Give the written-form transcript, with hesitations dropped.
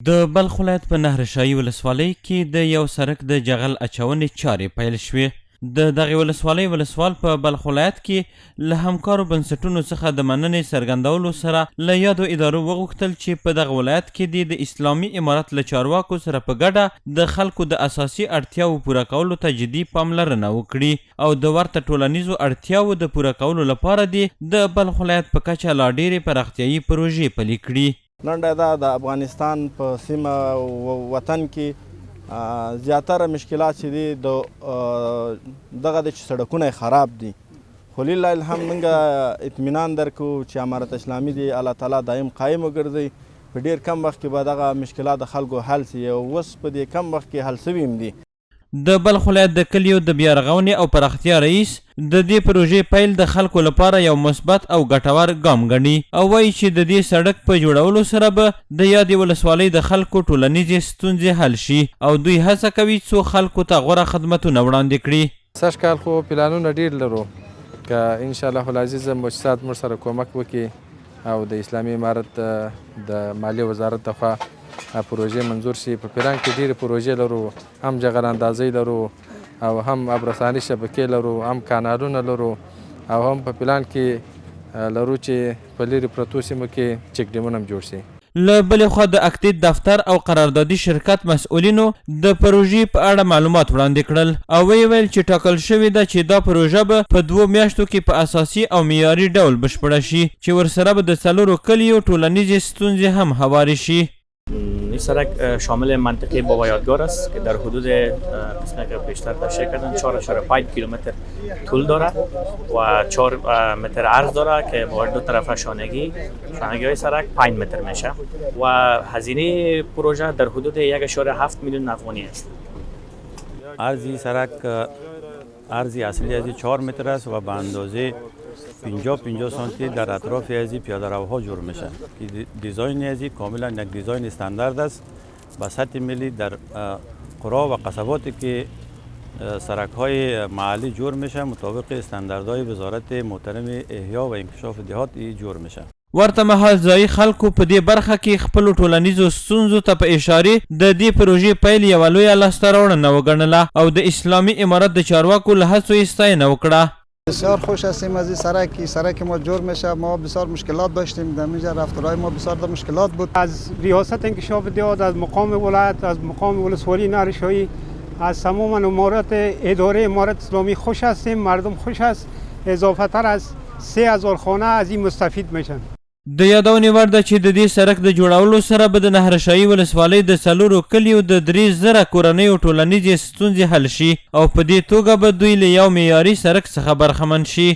د بلخ ولایت په نهرشاهي ولسوالۍ کې د یو سړک د جغل اچونې چارې پیل شوې. د دغې ولسوالۍ ولسوال په بلخ ولایت کې له همکارو بنسټونو څخه د مننې څرګندولو سره له یادو ادارو وغوښتل چې په دغه ولایت کې د اسلامي امارت له چارواکو سره په ګډه د خلکو د اساسي اړتیاوو پوره کولو ته جدي پاملرنه وکړي او د ورته ټولنیزو اړتیاوو د پوره کولو لپاره د بلخ ولایت په کچه لا ډېرې پراختیایي پروژې پلي کړي. لنډه دا د افغانستان په سیمه وطن کې زیاتره مشکلات چې دي دغه د چې سړکونه خراب دي، خو لله الحمد موږ اطمینان درکو چې امارت اسلامي دی الله تعالی دایم قایم وګرځي. په ډېر کم وخت کې به دغه مشکلات د خلکو حل سي او اوس په دې کم وخت کې حل سوي هم دي. د بلخ ولایت د کلیو د بیارغونې او پراختیا رئیس د دې پروژې پیل د خلکو لپاره یو مثبت او ګټور ګام ګڼي او وایي چې د دې سړک په جوړولو سره به د یادې ولسوالۍ د خلکو ټولنیزې ستونزې حل شي او دوی هڅه کوي څو خلکو ته غوره خدمتونه وړاندې کړي. سږ کال خو پلانونه ډېر لرو که انشاءالله العزیز مؤسسات موږ سره کومک وکړي او د اسلامي امارت د مالیې وزارت لخوا پروژې منظور شي. په پلان کې ډېرې پروژې لرو، هم جغل اندازۍ لرو او هم ابرساني شبکې لرو، هم کانالونه لرو او هم په پلان کې لرو چې په لرې پرتو سیمو کې چک ډیمونه هم جوړ شي. له بلې خوا د اکتید دفتر او قراردادي شرکت مسؤلینو د پروژې په اړه معلومات وړاندې کړل او ویل چې ټاکل شوې ده چې دا پروژه به په 2 میاشتو کې په اساسي او معیاري ډول بشپړه شي چې ورسره به د 4 کلیو ټولنیزې ستونزې هم هوارې شي. این سرک شامل منطقه بابا یادگار است که در حدود قسمتی که پیشتر تشریح کردن 4.5 کیلومتر طول داره و 4 متر عرض داره که با دو طرف شانگی های سرک 5 متر میشه و هزینه پروژه در حدود 1.7 میلیون افغانی است. عرض سرک عرض اصلی از 4 متر است و به اندازه 50 سانتی در اطراف ازی پیاده روها جور میشه که دیزاین ازی کاملا یک دیزاین استاندارد است با سطح ملی در قرا و قصباتی که سرک های محلی جور میشه مطابق استانداردهای وزارت محترم احیا و انکشاف دهات جور میشه. ورته مهال ځایي خلکو په دې برخه کې خپلو ټولنیزو ستونزو ته په اشارې د دې پروژې پیل یوه لویه لاسته راوړنه وګڼله او د اسلامي امارت د چارواکو له هڅو یې ستاینه وکړه. بسیار خوش هستیم از این سرک ما جور میشه. ما بسیار مشکلات داشتیم در اینجا، رفتارهای ما بسیار مشکلات بود. از ریاست انکشاف دهات، از مقام ولایت، از مقام ولسوالی نهرشاهی، از تمام امارات اداره امارت اسلامی خوش هستیم. مردم خوش است. اضافه تر از 3000 خانه از این مستفید میشن. د یادونې وړ ده چې د دې سړک د جوړولو سره به د نهرشاهي ولسوالۍ د 4 کلیو د 3000 کورنیو ټولنیزې ستونزې حل شي او په دې توګه به دوی له یو معیاري سړک څخه برخمن شي.